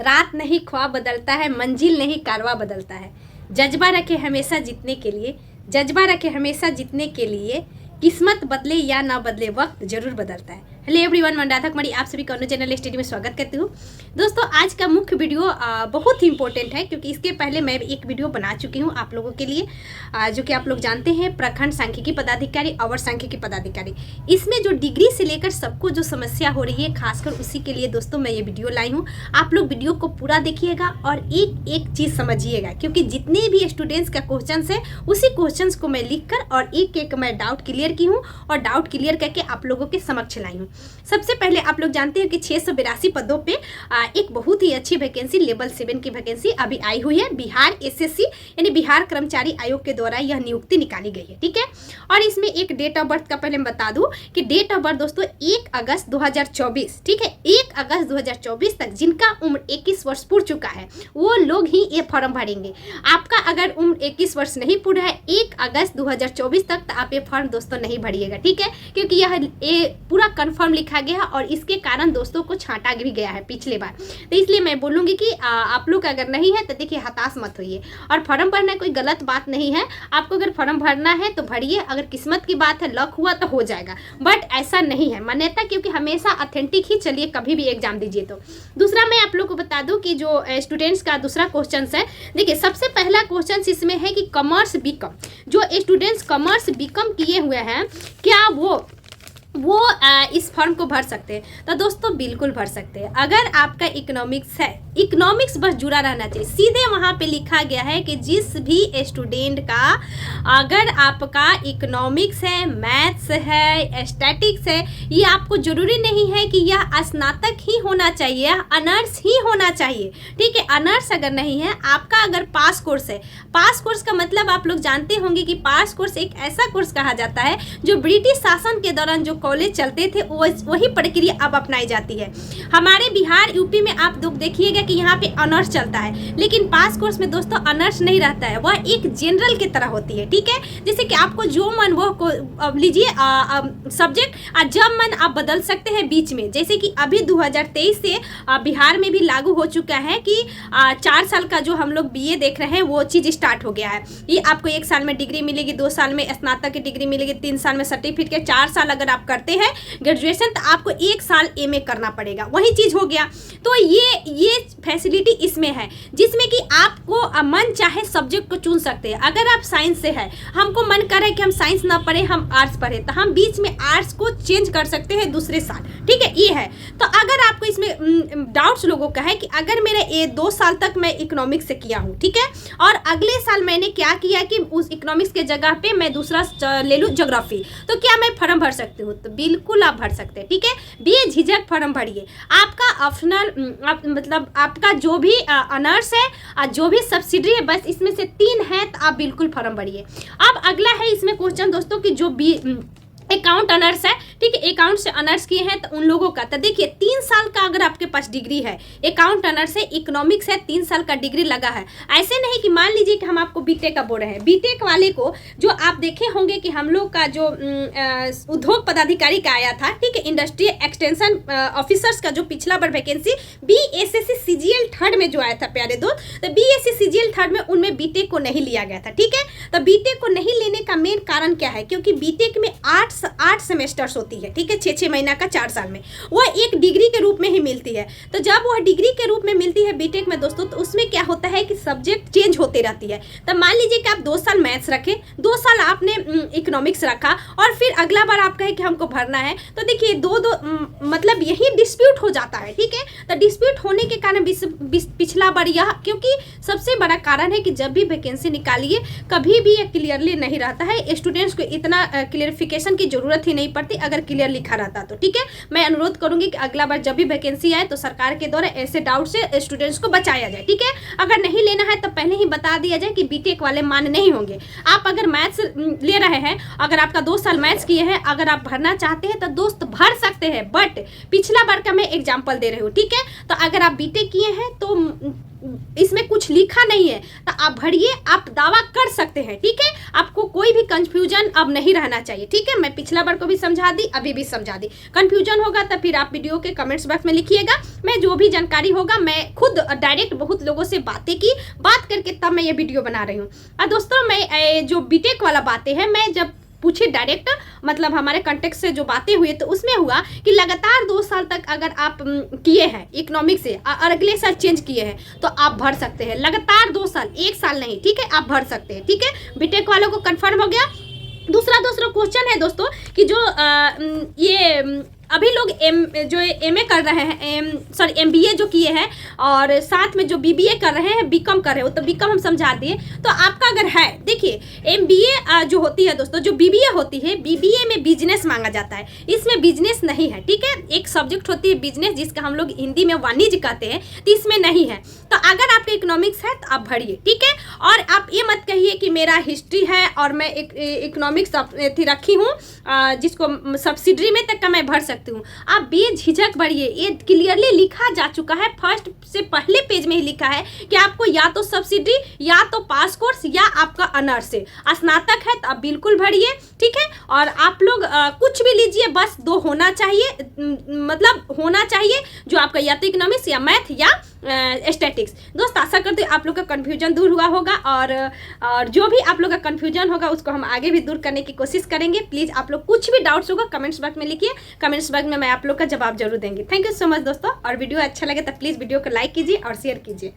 रात नहीं ख्वाब बदलता है, मंजिल नहीं कारवा बदलता है। जज्बा रखे हमेशा जीतने के लिए, जज्बा रखे हमेशा जीतने के लिए, किस्मत बदले या ना बदले वक्त जरूर बदलता है। हेलो एवरीवन, मैं राधा कुमारी आप सभी को अनु चैनल स्टडी में स्वागत करती हूँ। दोस्तों, आज का मुख्य वीडियो बहुत ही इंपॉर्टेंट है क्योंकि इसके पहले मैं एक वीडियो बना चुकी हूँ आप लोगों के लिए, जो कि आप लोग जानते हैं, प्रखंड सांख्यिकी पदाधिकारी, अवर सांख्यिकी पदाधिकारी। इसमें जो डिग्री से लेकर सबको जो समस्या हो रही है, खासकर उसी के लिए दोस्तों मैं ये वीडियो लाई हूँ। आप लोग वीडियो को पूरा देखिएगा और एक एक चीज़ समझिएगा, क्योंकि जितने भी स्टूडेंट्स का क्वेश्चन है उसी क्वेश्चन को मैं लिख कर और एक एक मैं डाउट क्लियर की हूँ और डाउट क्लियर करके आप लोगों के समक्ष लाई हूँ। सबसे पहले आप लोग जानते हैं कि 682 पदों पे एक बहुत ही अच्छी वैकेंसी लेवल 7 की वैकेंसी अभी आई हुई है। बिहार एसएससी यानी बिहार कर्मचारी आयोग के द्वारा यह नियुक्ति निकाली गई है, ठीक है। और इसमें एक डेट ऑफ बर्थ का पहले मैं बता दूं कि डेट ऑफ बर्थ दोस्तों 1 अगस्त 2024, ठीक है। 1 अगस्त 2024 तक जिनका उम्र 21 वर्ष पूर्ण चुका है वो लोग ही ये फॉर्म भरेंगे। आपका अगर उम्र 21 वर्ष नहीं पूरा है 1 अगस्त 2024 तक, तो आप ये फॉर्म दोस्तों नहीं भरिएगा, ठीक है, क्योंकि यह पूरा कन्फर्म लिखा गया और इसके कारण दोस्तों को छांटा भी गया है पिछले बार। तो इसलिए मैं बोलूँगी कि आप लोग अगर नहीं है तो देखिए हताश मत होइए। और फॉर्म भरना कोई गलत बात नहीं है, आपको अगर फॉर्म भरना है तो भरिए, अगर किस्मत की बात है, लक हुआ तो हो जाएगा, बट ऐसा नहीं है मान्यता, क्योंकि हमेशा ऑथेंटिक ही चलिए कभी भी एग्जाम दीजिए। तो दूसरा मैं आप लोग को बता दूं कि जो स्टूडेंट्स का दूसरा क्वेश्चन है, देखिए सबसे पहला क्वेश्चन इसमें है कि कॉमर्स बीकॉम, जो स्टूडेंट्स कॉमर्स बीकॉम किए हुए हैं क्या वो इस फॉर्म को भर सकते हैं? तो दोस्तों बिल्कुल भर सकते हैं। अगर आपका इकोनॉमिक्स है, इकोनॉमिक्स बस जुड़ा रहना चाहिए। सीधे वहाँ पे लिखा गया है कि जिस भी स्टूडेंट का अगर आपका इकोनॉमिक्स है, मैथ्स है, स्टैटिक्स है, ये आपको जरूरी नहीं है कि यह स्नातक ही होना चाहिए, अनर्स ही होना चाहिए, ठीक है। अनर्स अगर नहीं है, आपका अगर पास कोर्स है, पास कोर्स का मतलब आप लोग जानते होंगे कि पास कोर्स एक ऐसा कोर्स कहा जाता है जो ब्रिटिश शासन के दौरान जो कॉलेज चलते थे वही प्रक्रिया अब अपनाई जाती है। हमारे बिहार यूपी में आप लोग देखिएगा कि यहाँ पे ऑनर्स चलता है, लेकिन पास कोर्स में दोस्तों ऑनर्स नहीं रहता है, वह एक जनरल की तरह होती है, ठीक है। जैसे कि आपको जो मन वो को लीजिए सब्जेक्ट, जब मन आप बदल सकते हैं बीच में। जैसे कि अभी 2023 से बिहार में भी लागू हो चुका है कि 4 साल का जो हम लोग बीए देख रहे हैं वो चीज़ स्टार्ट हो गया है। ये आपको 1 साल में डिग्री मिलेगी, 2 साल में स्नातक की डिग्री मिलेगी, 3 साल में सर्टिफिकेट, 4 साल अगर आप करते हैं ग्रेजुएशन तो आपको 1 साल एमए करना पड़ेगा, वही चीज हो गया। तो ये फैसिलिटी इसमें है, जिसमें कि आपको मन चाहे सब्जेक्ट को चुन सकते हैं। अगर आप साइंस से है, हमको मन कर है कि हम साइंस ना पढ़े, हम आर्ट्स पढ़े, तो हम बीच में आर्ट्स को चेंज कर सकते हैं दूसरे साल, ठीक है, ये है। तो अगर आपको इसमें डाउट्स लोगों का है कि अगर मेरा ये 2 साल तक मैं इकोनॉमिक्स से किया हूँ, ठीक है, और अगले साल मैंने क्या किया कि उस इकोनॉमिक्स के जगह पे मैं दूसरा ले लूँ ज्योग्राफी, तो क्या मैं फॉर्म भर सकती हूँ? तो बिल्कुल आप भर सकते हैं, ठीक है। बेझिझक फॉर्म भरिए। आपका ऑप्शनल मतलब आपका जो भी ऑनर्स है, जो भी सब्सिडी है, बस इसमें से 3 है तो आप बिल्कुल फॉर्म भरिए। अब अगला है इसमें क्वेश्चन दोस्तों कि जो अकाउंट ऑनर्स है, ठीक है, अकाउंट से ऑनर्स किए हैं तो उन लोगों का, तो देखिए 3 साल का अगर आपके पास डिग्री है, अकाउंट ऑनर्स है, इकोनॉमिक्स है, 3 साल का डिग्री लगा है। ऐसे नहीं कि मान लीजिए कि हम आपको बीटेक का बोल रहे हैं, बीटेक वाले को जो आप देखे होंगे कि हम लोग का जो उद्योग पदाधिकारी का आया था, ठीक है, इंडस्ट्री एक्सटेंशन ऑफिसर्स का जो पिछला बार वैकेंसी बीएसएससी सीजीएल 3rd में जो आया था प्यारे दोस्त, तो बीएससी सीजीएल 3rd में उनमें बीटेक को नहीं लिया गया था, ठीक है। तो बीटेक को नहीं लेने का मेन कारण क्या है? क्योंकि बीटेक में 8 सेमेस्टर्स होती है, ठीक है, 6 महीना का 4 साल में, वह एक डिग्री के रूप में ही मिलती है। तो जब वह डिग्री के रूप में मिलती है बीटेक में दोस्तों, तो उसमें क्या होता है कि सब्जेक्ट चेंज होती रहती है। तो मान लीजिए कि आप 2 साल मैथ्स रखे, 2 साल आपने इकोनॉमिक्स रखा और फिर अगला बार आप कहे कि हमको भरना है, तो देखिए दो मतलब यही डिस्प्यूट हो जाता है, ठीक है। तो डिस्प्यूट होने के कारण पिछला बार यह, क्योंकि सबसे बड़ा कारण है कि जब भी वैकेंसी निकालिए कभी भी क्लियरली नहीं रहता है, स्टूडेंट्स को इतना क्लियरिफिकेशन की जरूरत ही नहीं पड़ती अगर क्लियर लिखा रहता तो, ठीक है। मैं अनुरोध करूंगी कि अगला बार जब भी वैकेंसी आए तो सरकार के द्वारा ऐसे डाउट से स्टूडेंट्स को बचाया जाए, ठीक है। अगर नहीं लेना है तो पहले ही बता दिया जाए कि बीटेक वाले मान नहीं होंगे। आप अगर मैथ्स ले रहे हैं, अगर आपका 2 साल मैथ्स किए हैं, अगर आप भरना चाहते हैं तो दोस्त भर सकते हैं, बट पिछला बार का मैं एग्जाम्पल दे रही हूँ, ठीक है। तो अगर आप बीटेक किए हैं तो इसमें कुछ लिखा नहीं है तो आप भरिए, आप दावा कर सकते हैं। ठीक है, आपको कोई भी कंफ्यूजन अब नहीं रहना चाहिए। ठीक है, मैं पिछला बार को भी समझा दी, अभी भी समझा दी। कंफ्यूजन होगा तो फिर आप वीडियो के कमेंट्स बॉक्स में लिखिएगा। मैं जो भी जानकारी होगा, मैं खुद डायरेक्ट बहुत लोगों से बात करके तब मैं ये वीडियो बना रही हूँ। और दोस्तों, मैं जो बीटेक वाला बातें हैं, मैं जब पूछे डायरेक्ट, मतलब हमारे कंटेक्ट से जो बातें हुई तो उसमें हुआ कि लगातार 2 साल तक अगर आप किए हैं इकोनॉमिक्स से और अगले साल चेंज किए हैं तो आप भर सकते हैं। लगातार 2 साल, 1 साल नहीं। ठीक है, आप भर सकते हैं। ठीक है, बीटेक वालों को कंफर्म हो गया। दूसरा क्वेश्चन है दोस्तों कि जो ये अभी लोग एमए कर रहे हैं, सॉरी एमबीए जो किए हैं और साथ में जो बीबीए कर रहे हैं, बीकॉम कर रहे हो, तो बीकॉम हम समझा दिए। तो आपका अगर है, देखिए एमबीए जो होती है दोस्तों, जो बीबीए होती है, बीबीए में बिजनेस मांगा जाता है, इसमें बिजनेस नहीं है। ठीक है, एक सब्जेक्ट होती है बिजनेस, जिसका हम लोग हिंदी में वाणिज्य कहते हैं, तो इसमें नहीं है। तो अगर आपका इकोनॉमिक्स है तो आप भरिए। ठीक है, और आप ये मत कहिए कि मेरा हिस्ट्री है और मैं इकोनॉमिक्स रखी हूँ जिसको सब्सिडरी में तक का मैं भर सकती हूँ। आप बेझिझक भरिए, ये क्लियरली लिखा जा चुका है, फर्स्ट से पहले पेज में ही लिखा है कि आपको या तो सब्सिडी, या तो पास कोर्स, या आपका अनर्स से स्नातक है तो आप बिल्कुल भरिए। ठीक है, और आप लोग कुछ भी लीजिए, बस 2 होना चाहिए, मतलब होना चाहिए जो आपका या तो इकोनॉमिक्स या मैथ या स्टैटिक्स। दोस्त, आशा करते हैं आप लोग का कन्फ्यूजन दूर हुआ होगा, और जो भी आप लोग का कन्फ्यूजन होगा उसको हम आगे भी दूर करने की कोशिश करेंगे। प्लीज़ आप लोग कुछ भी डाउट्स होगा कमेंट्स बॉक्स में लिखिए, कमेंट्स बॉक्स में मैं आप लोग का जवाब जरूर देंगे। थैंक यू सो मच दोस्तों, और वीडियो अच्छा लगे तो प्लीज़ वीडियो को लाइक कीजिए और शेयर कीजिए।